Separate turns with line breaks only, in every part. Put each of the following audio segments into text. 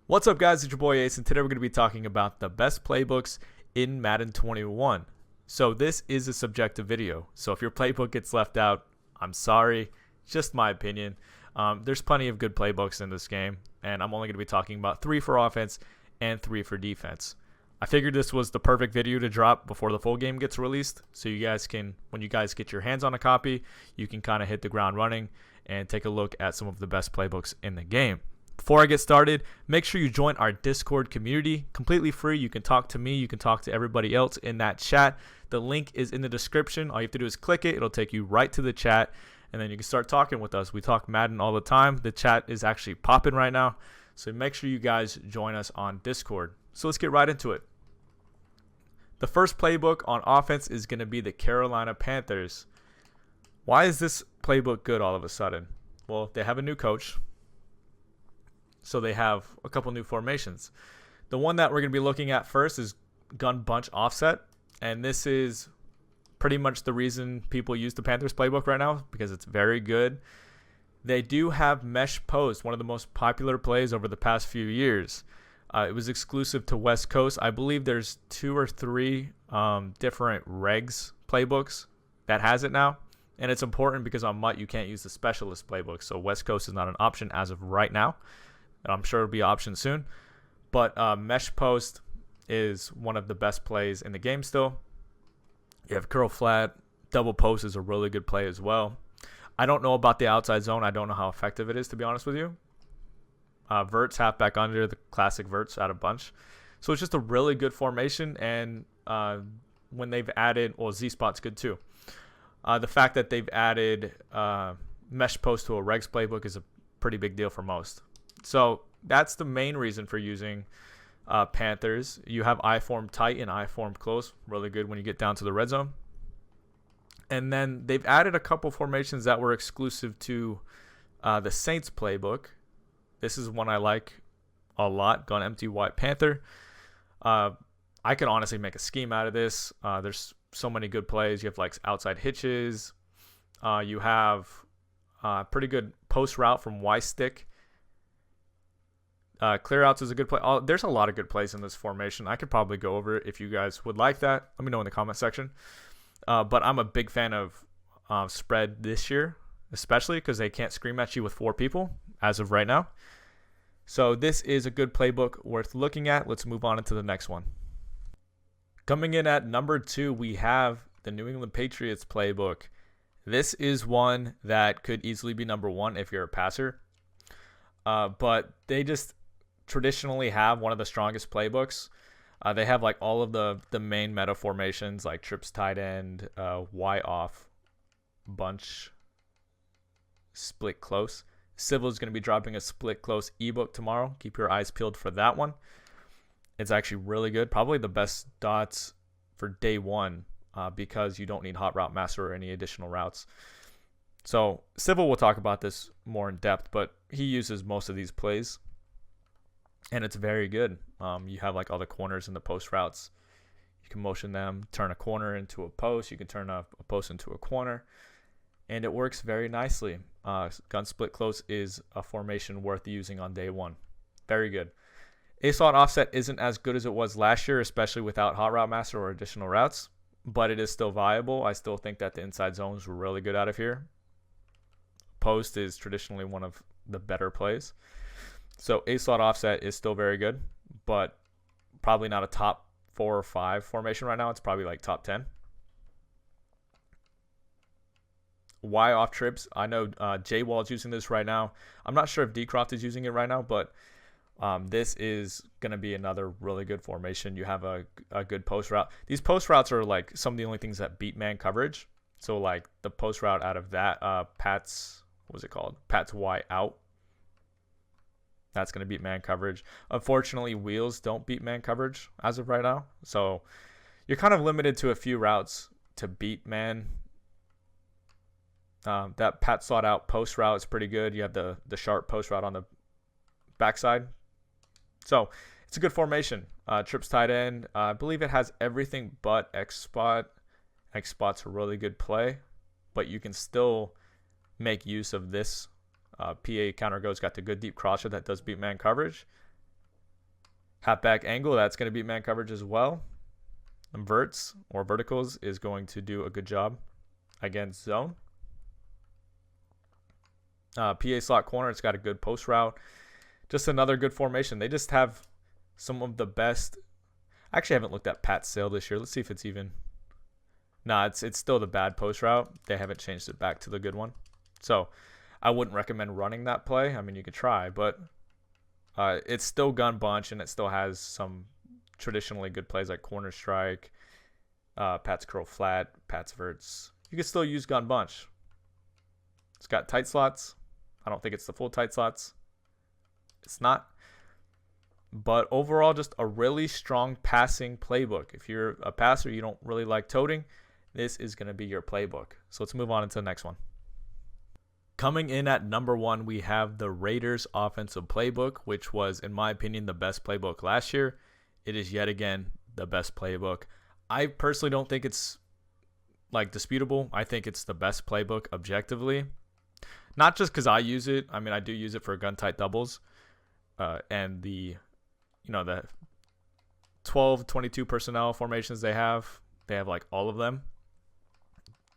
What's up, guys? It's your boy Ace, and today we're going to be talking about the best playbooks in Madden 21. So this is a subjective video. So if your playbook gets left out, I'm sorry. It's just my opinion. There's plenty of good playbooks in this game, and I'm only going to be talking about 3 for offense and 3 for defense. I figured this was the perfect video to drop before the full game gets released, so you guys can, when you guys get your hands on a copy, you can kind of hit the ground running and take a look at some of the best playbooks in the game. Before I get started, make sure you join our Discord community. Completely free. You can talk to me. You can talk to everybody else in that chat. The link is in the description. All you have to do is click it. It'll take you right to the chat, and then you can start talking with us. We talk Madden all the time. The chat is actually popping right now, so make sure you guys join us on Discord. So let's get right into it. The first playbook on offense is going to be the Carolina Panthers. Why is this playbook good all of a sudden? Well, they have a new coach. So they have a couple new formations. The one that we're going to be looking at first is gun bunch offset. And this is pretty much the reason people use the Panthers playbook right now, because it's very good. They do have mesh post, one of the most popular plays over the past few years. It was exclusive to West Coast. I believe there's 2 or 3 different regs playbooks that has it now. And it's important because on MUT you can't use the specialist playbook. So West Coast is not an option as of right now. I'm sure it'll be an option soon. But mesh post is one of the best plays in the game still. You have curl flat. Double post is a really good play as well. I don't know about the outside zone. I don't know how effective it is, to be honest with you. Verts, halfback under, the classic verts out of bunch. So it's just a really good formation. And when they've added, well, Z-spot's good too. The fact that they've added mesh post to a regs playbook is a pretty big deal for most. So that's the main reason for using Panthers. You have I-form tight and I-form close. Really good when you get down to the red zone. And then they've added a couple formations that were exclusive to the Saints playbook. This is one I like a lot. Gun empty white Panther. I could honestly make a scheme out of this. There's so many good plays. You have like outside hitches. You have pretty good post route from Y-stick. Clear outs is a good play. There's a lot of good plays in this formation. I could probably go over it if you guys would like that. Let me know in the comment section. But I'm a big fan of spread this year, especially because they can't scream at you with 4 people as of right now. So this is a good playbook worth looking at. Let's move on into the next one. Coming in at number 2, we have the New England Patriots playbook. This is one that could easily be number 1 if you're a passer. But they just traditionally have one of the strongest playbooks. They have like all of the main meta formations, like trips tight end, Y off, bunch, split close. Civil is going to be dropping a split close ebook tomorrow. Keep your eyes peeled for that one. It's actually really good. Probably the best dots for day 1 because you don't need hot route master or any additional routes. So Civil will talk about this more in depth, but he uses most of these plays, and it's very good. You have like all the corners and the post routes. You can motion them, turn a corner into a post. You can turn a post into a corner, and it works very nicely. Gun split close is a formation worth using on day 1. Very good. A-slot offset isn't as good as it was last year, especially without hot route master or additional routes, but it is still viable. I still think that the inside zones were really good out of here. Post is traditionally one of the better plays. So A-slot offset is still very good, but probably not a top 4 or 5 formation right now. It's probably like top 10. Y off trips. I know J-Wall's using this right now. I'm not sure if D-Croft is using it right now, but this is going to be another really good formation. You have a good post route. These post routes are like some of the only things that beat man coverage. So like the post route out of that, Pat's Y out. That's going to beat man coverage. Unfortunately, wheels don't beat man coverage as of right now. So you're kind of limited to a few routes to beat man. That Pat sought out post route is pretty good. You have the sharp post route on the backside. So it's a good formation. Trips tight end. I believe it has everything but X spot. X spot's a really good play, but you can still make use of this PA counter go's got the good deep crosser that does beat man coverage. Halfback angle, that's going to beat man coverage as well. And verts or verticals is going to do a good job against zone. PA slot corner, it's got a good post route. Just another good formation. They just have some of the best. Actually, I haven't looked at Pat's sale this year. Let's see if it's even. Nah, it's still the bad post route. They haven't changed it back to the good one. So I wouldn't recommend running that play. I mean, you could try, but it's still gun bunch, and it still has some traditionally good plays like corner strike, Pat's curl flat, Pat's verts. You can still use gun bunch. It's got tight slots. I don't think it's the full tight slots. It's not. But overall, just a really strong passing playbook. If you're a passer, you don't really like toting, this is going to be your playbook. So let's move on into the next one. Coming in at number 1, we have the Raiders offensive playbook, which was, in my opinion, the best playbook last year. It is yet again the best playbook. I personally don't think it's like disputable. I think it's the best playbook objectively. Not just because I use it. I mean, I do use it for gun tight doubles. And the 12, 22 personnel formations they have like all of them.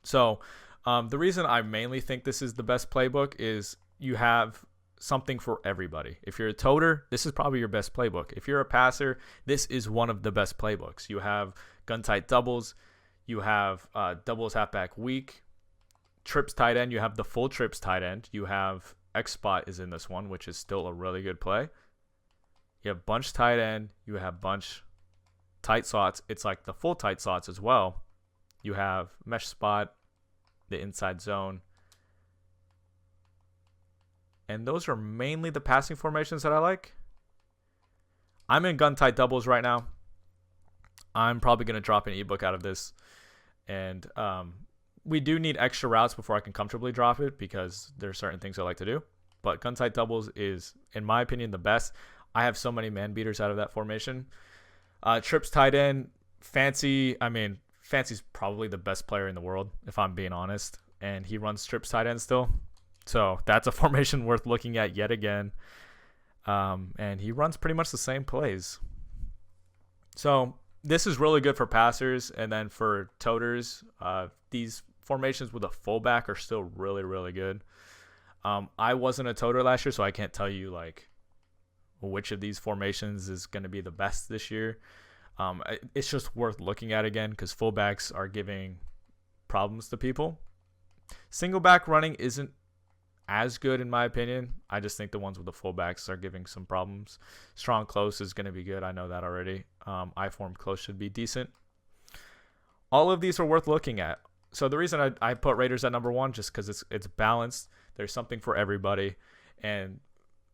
So the reason I mainly think this is the best playbook is you have something for everybody. If you're a toter, this is probably your best playbook. If you're a passer, this is one of the best playbooks. You have gun tight doubles. You have doubles halfback weak. Trips tight end. You have the full trips tight end. You have X spot is in this one, which is still a really good play. You have bunch tight end. You have bunch tight slots. It's like the full tight slots as well. You have mesh spot, the inside zone. And those are mainly the passing formations that I like. I'm in gun tight doubles right now. I'm probably going to drop an ebook out of this. And we do need extra routes before I can comfortably drop it because there are certain things I like to do. But gun tight doubles is, in my opinion, the best. I have so many man beaters out of that formation. Trips tight end, Fancy. I mean, Fancy's probably the best player in the world, if I'm being honest. And he runs trips tight end still. So that's a formation worth looking at yet again. And he runs pretty much the same plays. So this is really good for passers. And then for toters, these formations with a fullback are still really, really good. I wasn't a toter last year, so I can't tell you like which of these formations is going to be the best this year. It's just worth looking at again because fullbacks are giving problems to people. Single back running isn't as good in my opinion. I just think the ones with the fullbacks are giving some problems. Strong close is going to be good. I know that already. I formed close should be decent. All of these are worth looking at. So the reason I put Raiders at number 1 just because it's balanced. There's something for everybody, and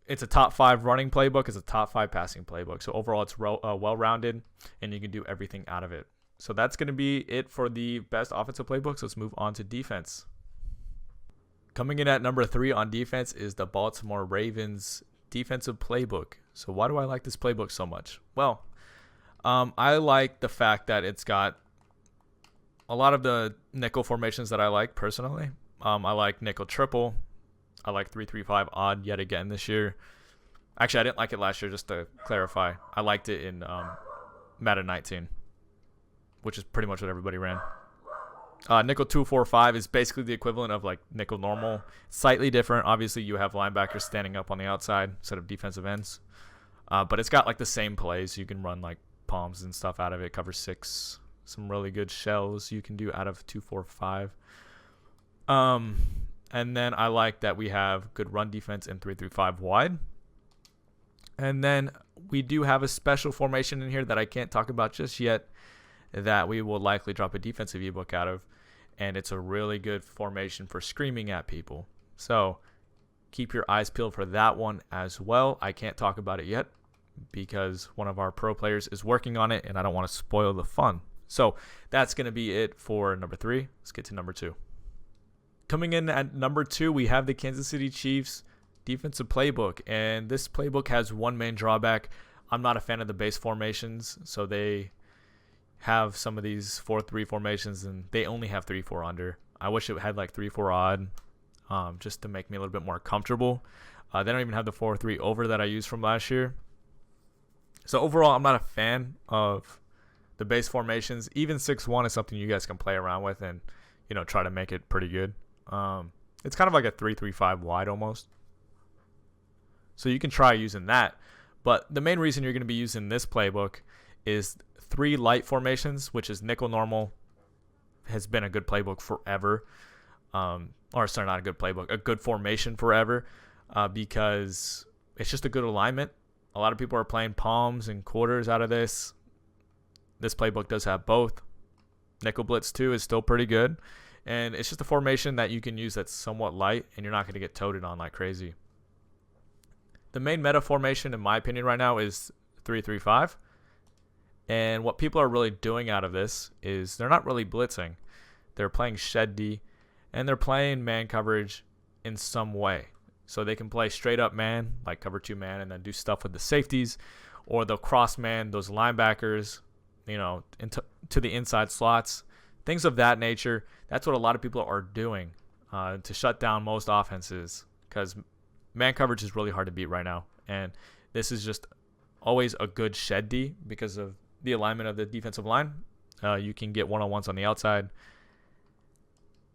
it's a top 5 running playbook. It's a top 5 passing playbook. So overall, it's well-rounded, and you can do everything out of it. So that's going to be it for the best offensive playbooks. Let's move on to defense. Coming in at number 3 on defense is the Baltimore Ravens defensive playbook. So why do I like this playbook so much? Well, I like the fact that it's got a lot of the nickel formations that I like personally. I like nickel triple. I like 3-3-5 odd yet again this year. Actually, I didn't like it last year, just to clarify. I liked it in Madden 19, which is pretty much what everybody ran. Nickel 2-4-5 is basically the equivalent of like nickel normal. Slightly different. Obviously, you have linebackers standing up on the outside instead of defensive ends. But it's got like the same plays. You can run like palms and stuff out of it. Cover 6. Some really good shells you can do out of 2-4-5. And then I like that we have good run defense in 3-3-5 wide. And then we do have a special formation in here that I can't talk about just yet that we will likely drop a defensive ebook out of. And it's a really good formation for screaming at people. So keep your eyes peeled for that one as well. I can't talk about it yet because one of our pro players is working on it and I don't want to spoil the fun. So that's going to be it for number 3. Let's get to number 2. Coming in at number 2, we have the Kansas City Chiefs defensive playbook. And this playbook has one main drawback. I'm not a fan of the base formations. So they have some of these 4-3 formations and they only have 3-4 under. I wish it had like 3-4 odd just to make me a little bit more comfortable. They don't even have the 4-3 over that I used from last year. So overall, I'm not a fan of the base formations. Even 6-1 is something you guys can play around with and, try to make it pretty good. It's kind of like a 3-3-5 wide almost. So you can try using that. But the main reason you're going to be using this playbook is 3 light formations, which is nickel normal, has been a good playbook forever. Or sorry, not a good playbook, a good formation forever, because it's just a good alignment. A lot of people are playing palms and quarters out of this. This playbook does have both. Nickel blitz 2 is still pretty good. And it's just a formation that you can use that's somewhat light, and you're not going to get toted on like crazy. The main meta formation, in my opinion, right now is 3-3-5. And what people are really doing out of this is they're not really blitzing. They're playing shed D, and they're playing man coverage in some way. So they can play straight up man, like cover 2 man, and then do stuff with the safeties, or they'll cross man those linebackers, into the inside slots, things of that nature. That's what a lot of people are doing to shut down most offenses, because man coverage is really hard to beat right now. And this is just always a good shed D because of the alignment of the defensive line. You can get one-on-ones on the outside,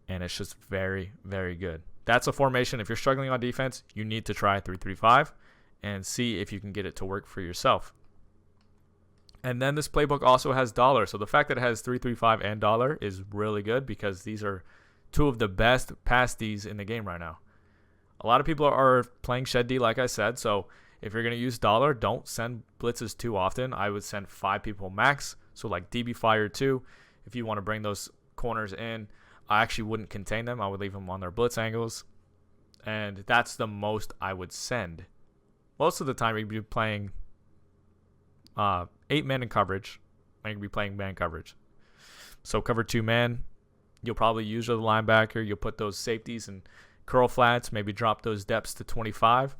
and it's just very, very good. That's a formation. If you're struggling on defense, you need to try 3-3-5 and see if you can get it to work for yourself. And then this playbook also has dollar. So the fact that it has 3-3-5 and dollar is really good, because these are 2 of the best pass Ds in the game right now. A lot of people are playing shed D, like I said. So if you're going to use dollar, don't send blitzes too often. I would send 5 people max. So like DB Fire 2, if you want to bring those corners in, I actually wouldn't contain them. I would leave them on their blitz angles. And that's the most I would send. Most of the time, you'd be playing 8 men in coverage, and you'll be playing man coverage. So cover 2 man, you'll probably use the linebacker. You'll put those safeties and curl flats, maybe drop those depths to 25.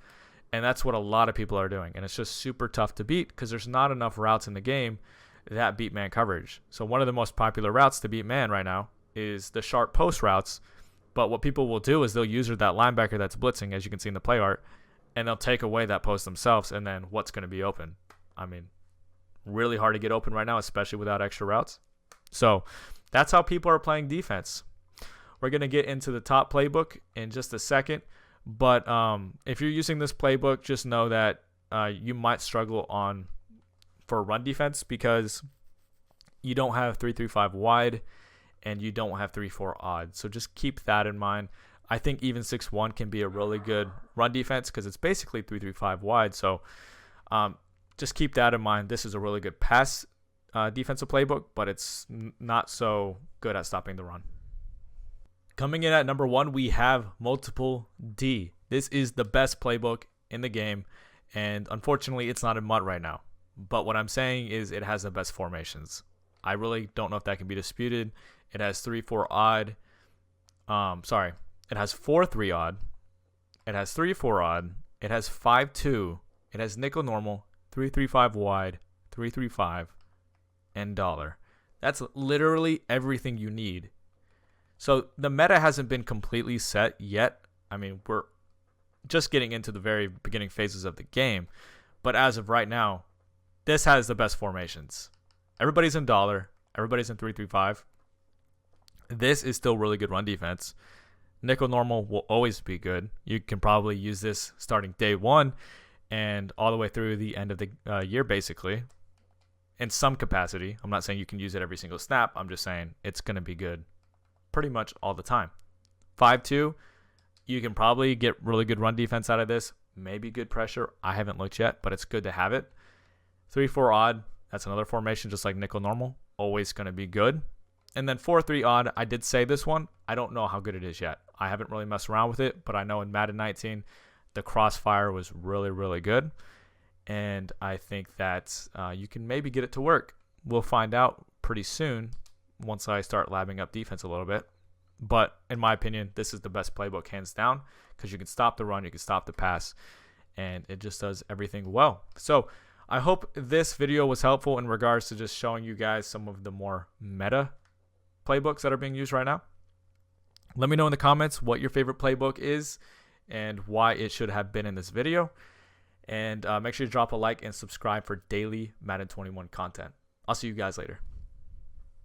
And that's what a lot of people are doing. And it's just super tough to beat, because there's not enough routes in the game that beat man coverage. So one of the most popular routes to beat man right now is the sharp post routes. But what people will do is they'll use that linebacker that's blitzing, as you can see in the play art, and they'll take away that post themselves. And then what's going to be open? I mean, really hard to get open right now, especially without extra routes. So that's how people are playing defense. We're going to get into the top playbook in just a second. But if you're using this playbook, just know that you might struggle for run defense, because you don't have 3-3-5 wide and you don't have 3-4 odd. So just keep that in mind. I think even 6-1 can be a really good run defense, because it's basically 3-3-5 wide. So just keep that in mind. This is a really good pass defensive playbook, but it's not so good at stopping the run. Coming in at number 1, we have multiple D. This is the best playbook in the game, and unfortunately, it's not in MUT right now. But what I'm saying is it has the best formations. I really don't know if that can be disputed. It has 3-4 odd. It has 4-3 odd. It has 3-4 odd. It has 5-2. It has nickel normal, 3-3-5 wide, 3-3-5, and dollar. That's literally everything you need. So the meta hasn't been completely set yet. I mean, we're just getting into the very beginning phases of the game. But as of right now, this has the best formations. Everybody's in dollar. Everybody's in 3-3-5. This is still really good run defense. Nickel normal will always be good. You can probably use this starting day 1 and all the way through the end of the year, basically, in some capacity. I'm not saying you can use it every single snap. I'm just saying it's going to be good pretty much all the time. 5-2, you can probably get really good run defense out of this. Maybe good pressure. I haven't looked yet, but it's good to have it. 3-4 odd, that's another formation just like nickel normal. Always going to be good. And then 4-3 odd, I did say this one. I don't know how good it is yet. I haven't really messed around with it, but I know in Madden 19, the crossfire was really, really good. And I think that you can maybe get it to work. We'll find out pretty soon once I start labbing up defense a little bit. But in my opinion, this is the best playbook hands down, because you can stop the run, you can stop the pass, and it just does everything well. So I hope this video was helpful in regards to just showing you guys some of the more meta playbooks that are being used right now. Let me know in the comments what your favorite playbook is and why it should have been in this video. And make sure to drop a like and subscribe for daily Madden 21 content. I'll see you guys later.